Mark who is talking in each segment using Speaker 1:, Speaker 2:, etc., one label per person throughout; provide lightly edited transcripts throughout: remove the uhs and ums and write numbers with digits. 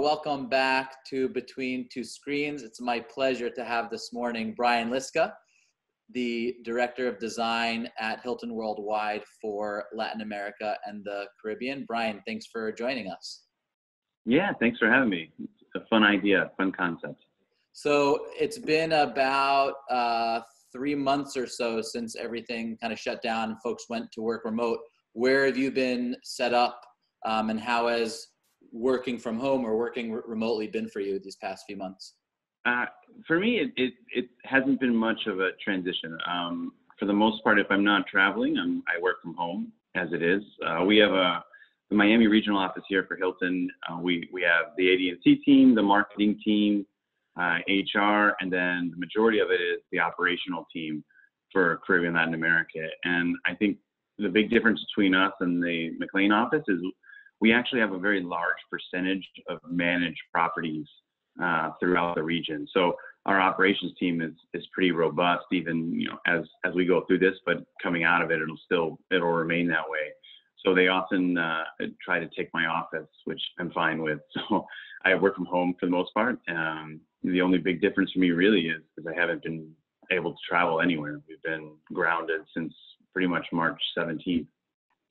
Speaker 1: welcome back to Between Two Screens. It's my pleasure to have this morning Bryan Liska, the Director of Design at Hilton Worldwide for Latin America and the Caribbean. Bryan, thanks for joining us.
Speaker 2: Yeah, thanks for having me. It's a fun idea, fun concept.
Speaker 1: So it's been about 3 months or so since everything kind of shut down and folks went to work remote. Where have you been set up and how has working from home or working remotely been for you these past few months?
Speaker 2: For me, it hasn't been much of a transition. For the most part, if I'm not traveling, I work from home as it is. We have the Miami regional office here for Hilton. We have the E18 team, the marketing team, HR, and then the majority of it is the operational team for Caribbean Latin America. And I think the big difference between us and the McLean office is we actually have a very large percentage of managed properties throughout the region. So our operations team is pretty robust, even as we go through this. But coming out of it, it'll remain that way. So they often try to take my office, which I'm fine with. So I work from home for the most part. The only big difference for me really is I haven't been able to travel anywhere. We've been grounded since pretty much March 17th.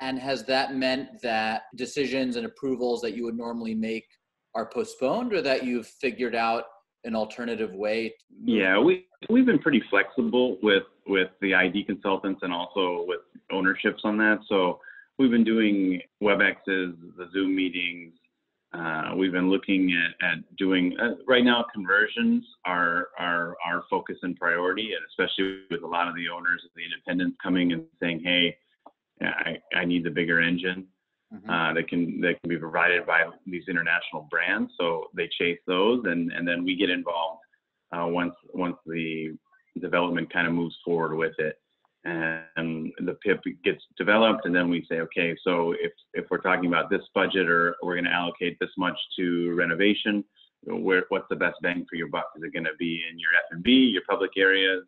Speaker 1: And has that meant that decisions and approvals that you would normally make are postponed, or that you've figured out an alternative way?
Speaker 2: Yeah, we've been pretty flexible with the ID consultants and also with ownerships on that. So we've been doing WebExes, the Zoom meetings. We've been looking at doing right now. Conversions are our focus and priority, and especially with a lot of the owners of the independents coming and saying, "Hey, I need the bigger engine that can be provided by these international brands." So they chase those, and then we get involved once the development kind of moves forward with it, and the PIP gets developed, and then we say, okay, so if we're talking about this budget, or we're going to allocate this much to renovation, what's the best bang for your buck? Is it going to be in your F&B, your public areas?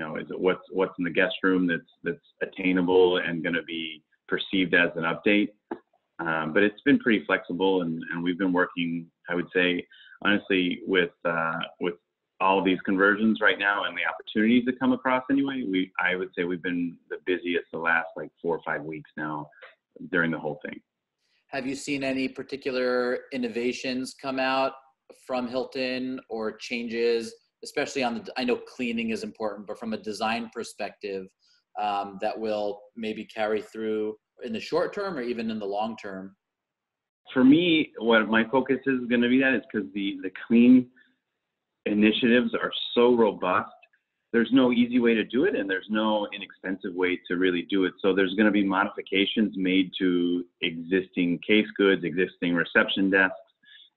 Speaker 2: Is it what's in the guest room that's attainable and going to be perceived as an update? But it's been pretty flexible, and we've been working, I would say, honestly, with all of these conversions right now and the opportunities that come across anyway. I would say we've been the busiest the last 4 or 5 weeks now during the whole thing.
Speaker 1: Have you seen any particular innovations come out from Hilton or changes, especially I know cleaning is important, but from a design perspective, that will maybe carry through in the short term or even in the long term?
Speaker 2: For me, what my focus is going to be is because the clean initiatives are so robust. There's no easy way to do it, and there's no inexpensive way to really do it. So there's going to be modifications made to existing case goods, existing reception desks.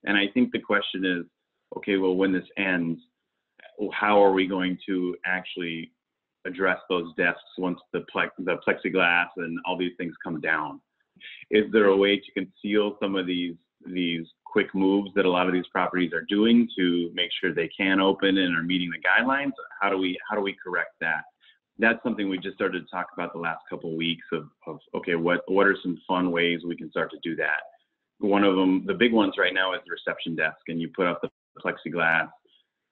Speaker 2: And I think the question is, okay, well, when this ends, how are we going to actually address those desks once the plexiglass and all these things come down? Is there a way to conceal some of these quick moves that a lot of these properties are doing to make sure they can open and are meeting the guidelines? How do we correct that? That's something we just started to talk about the last couple of weeks of okay, what are some fun ways we can start to do that? One of them, the big ones right now, is the reception desk, and you put up the plexiglass,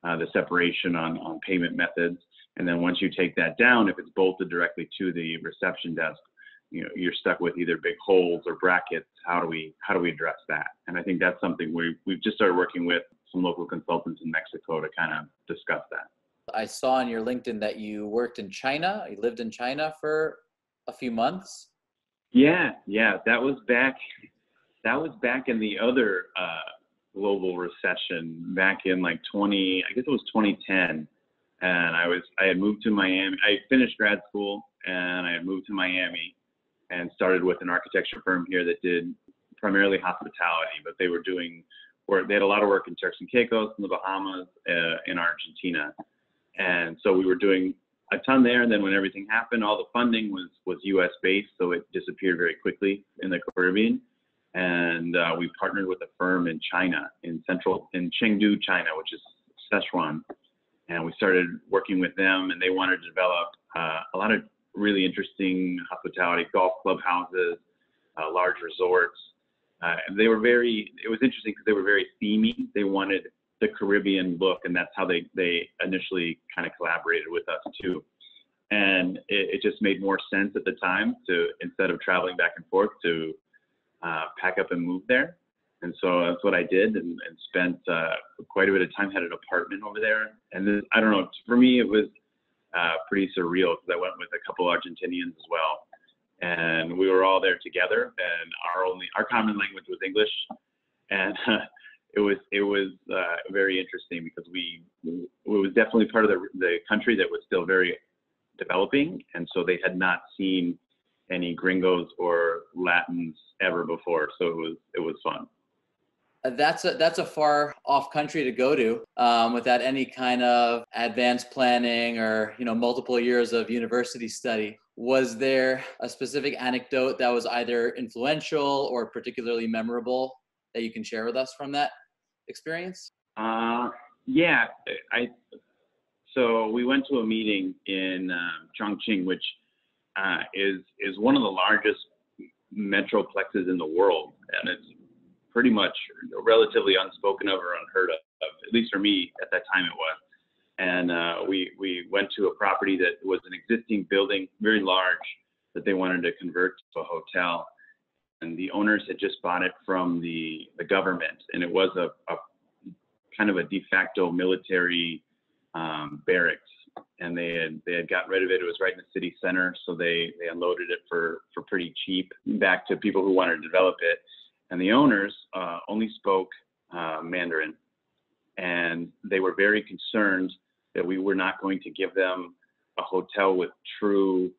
Speaker 2: the separation on payment methods. And then once you take that down, if it's bolted directly to the reception desk, you're stuck with either big holes or brackets. How do we address that? And I think that's something we've just started working with some local consultants in Mexico to kind of discuss that.
Speaker 1: I saw on your LinkedIn that you worked in China. You lived in China for a few months.
Speaker 2: Yeah, that was back in the other global recession back in 2010. And I had moved to Miami. I finished grad school and I had moved to Miami and started with an architecture firm here that did primarily hospitality, but they had a lot of work in Turks and Caicos, in the Bahamas, in Argentina. And so we were doing a ton there. And then when everything happened, all the funding was US based. So it disappeared very quickly in the Caribbean. And we partnered with a firm in China, in Chengdu, China, which is Sichuan. And we started working with them, and they wanted to develop a lot of really interesting hospitality, golf clubhouses, large resorts. They were it was interesting because they were very themey. They wanted the Caribbean look, and that's how they initially kind of collaborated with us too. And it just made more sense at the time to, instead of traveling back and forth, to pack up and move there. And so that's what I did, and spent quite a bit of time, had an apartment over there. And then, I don't know, for me, it was pretty surreal because I went with a couple Argentinians as well. And we were all there together, and our common language was English. And it was very interesting because it was definitely part of the country that was still very developing. And so they had not seen any gringos or Latins ever before. So it was fun.
Speaker 1: That's a far off country to go to without any kind of advanced planning or multiple years of university study. Was there a specific anecdote that was either influential or particularly memorable that you can share with us from that experience?
Speaker 2: Yeah, so we went to a meeting in Chongqing, which is one of the largest metroplexes in the world, and it's pretty much relatively unspoken of or unheard of, at least for me at that time it was. And we went to a property that was an existing building, very large, that they wanted to convert to a hotel. And the owners had just bought it from the government, and it was a kind of a de facto military barracks. And they had gotten rid of it. It was right in the city center, so they unloaded it for pretty cheap back to people who wanted to develop it. And the owners only spoke Mandarin, and they were very concerned that we were not going to give them a hotel with true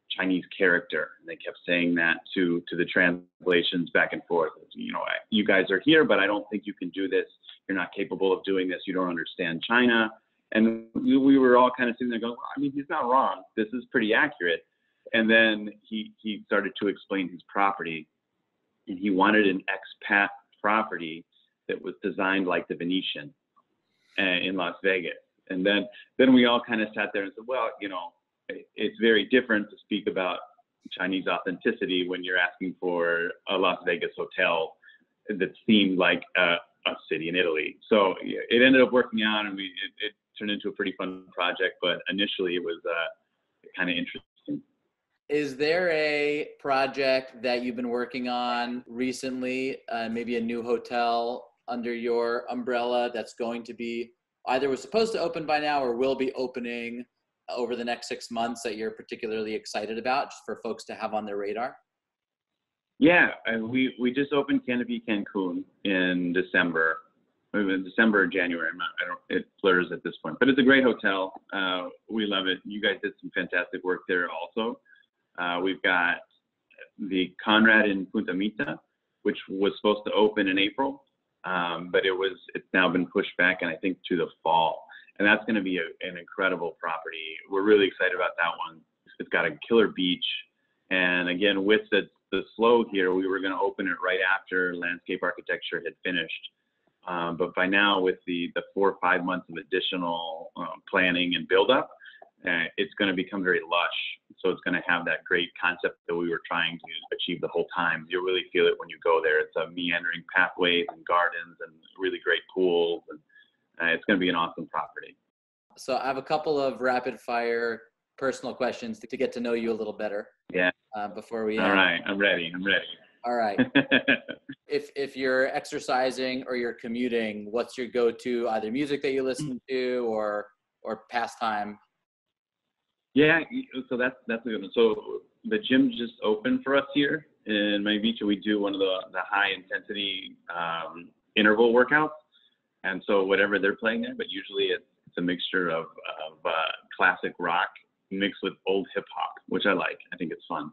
Speaker 2: Chinese character. And they kept saying that to the translations back and forth. You guys are here, but I don't think you can do this. You're not capable of doing this. You don't understand China. And we were all kind of sitting there going, well, I mean, he's not wrong. This is pretty accurate. And then he started to explain his property. And he wanted an expat property that was designed like the Venetian in Las Vegas. And then we all kind of sat there and said, well, it's very different to speak about Chinese authenticity when you're asking for a Las Vegas hotel that seemed like a city in Italy. So it ended up working out, and it turned into a pretty fun project. But initially, it was kind of interesting.
Speaker 1: Is there a project that you've been working on recently, maybe a new hotel under your umbrella that's going to be either was supposed to open by now or will be opening over the next 6 months that you're particularly excited about, just for folks to have on their radar?
Speaker 2: Yeah, we just opened Canopy Cancun in December. December or January, it blurs at this point. But it's a great hotel. We love it. You guys did some fantastic work there also. We've got the Conrad in Punta Mita, which was supposed to open in April, but it's now been pushed back, and I think to the fall. And that's going to be an incredible property. We're really excited about that one. It's got a killer beach. And again, with the slow here, we were going to open it right after landscape architecture had finished. But by now, with the 4 or 5 months of additional planning and buildup, it's going to become very lush. So it's going to have that great concept that we were trying to achieve the whole time. You'll really feel it when you go there. It's a meandering pathways and gardens and really great pools. And it's going to be an awesome property.
Speaker 1: So I have a couple of rapid fire personal questions to get to know you a little better.
Speaker 2: Yeah.
Speaker 1: Before we
Speaker 2: All right. I'm ready.
Speaker 1: All right. If you're exercising or you're commuting, what's your go-to either music that you listen to or pastime?
Speaker 2: Yeah, so that's a good one. So the gym just opened for us here in Miami Beach, and we do one of the high intensity interval workouts. And so whatever they're playing there, but usually it's a mixture of classic rock mixed with old hip hop, which I like. I think it's fun.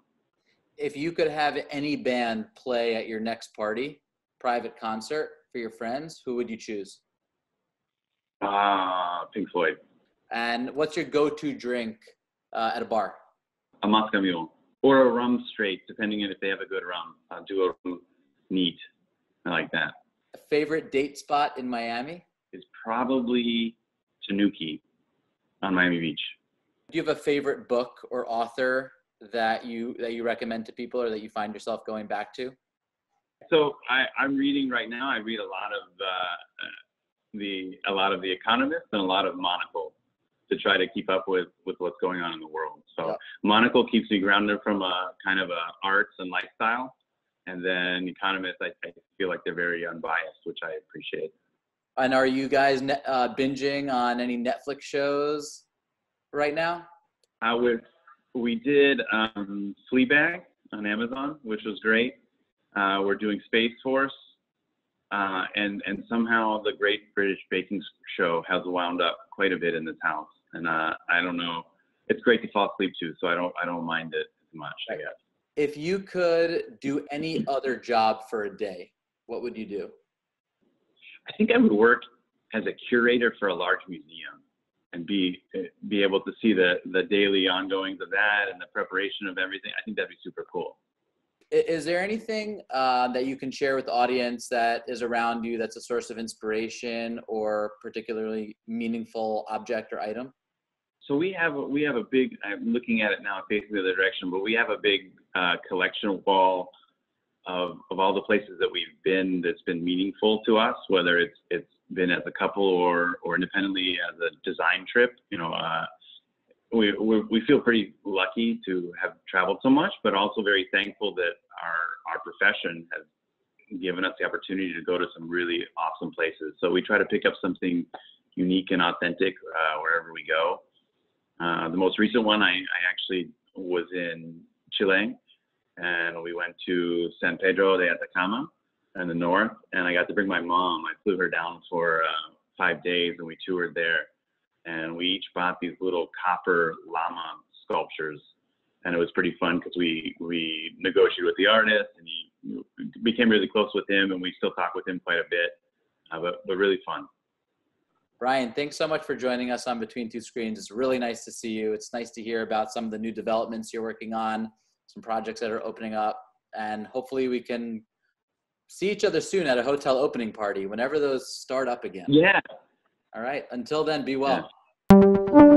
Speaker 1: If you could have any band play at your next party, private concert for your friends, who would you choose?
Speaker 2: Pink Floyd.
Speaker 1: And what's your go-to drink at a bar?
Speaker 2: A Moscow Mule or a rum straight, depending on if they have a good rum. I'll do a rum neat. I like that.
Speaker 1: A favorite date spot in Miami?
Speaker 2: Is probably Tanuki on Miami Beach.
Speaker 1: Do you have a favorite book or author that you recommend to people or that you find yourself going back to?
Speaker 2: So I'm reading right now. I read a lot of the Economist and a lot of Monocle to try to keep up with what's going on in the world. So
Speaker 1: Yep.
Speaker 2: Monocle keeps me grounded from a kind of a arts and lifestyle, and then Economist, I feel like they're very unbiased, which I appreciate.
Speaker 1: And are you guys binging on any Netflix shows right now?
Speaker 2: We did Fleabag on Amazon, which was great. We're doing Space Force, and somehow the Great British Baking Show has wound up quite a bit in this house. And I don't know, it's great to fall asleep to, so I don't mind it as much, I guess.
Speaker 1: If you could do any other job for a day, what would you do?
Speaker 2: I think I would work as a curator for a large museum and be able to see the daily ongoings of that and the preparation of everything. I think that'd be super cool.
Speaker 1: Is there anything that you can share with the audience that is around you that's a source of inspiration or particularly meaningful object or item?
Speaker 2: So we have a big, I'm looking at it now facing the other direction, but we have a big collection wall of all the places that we've been that's been meaningful to us, whether it's been as a couple or independently as a design trip. You know, we feel pretty lucky to have traveled so much, but also very thankful that our profession has given us the opportunity to go to some really awesome places. So we try to pick up something unique and authentic wherever we go. The most recent one, I actually was in Chile, and we went to San Pedro de Atacama in the north, and I got to bring my mom. I flew her down for 5 days, and we toured there. And we each bought these little copper llama sculptures, and it was pretty fun because we negotiated with the artist, and he became really close with him, and we still talk with him quite a bit, but really fun.
Speaker 1: Bryan, thanks so much for joining us on Between Two Screens. It's really nice to see you. It's nice to hear about some of the new developments you're working on, some projects that are opening up, and hopefully we can see each other soon at a hotel opening party whenever those start up again.
Speaker 2: Yeah.
Speaker 1: All right. Until then, be well.
Speaker 2: Yeah.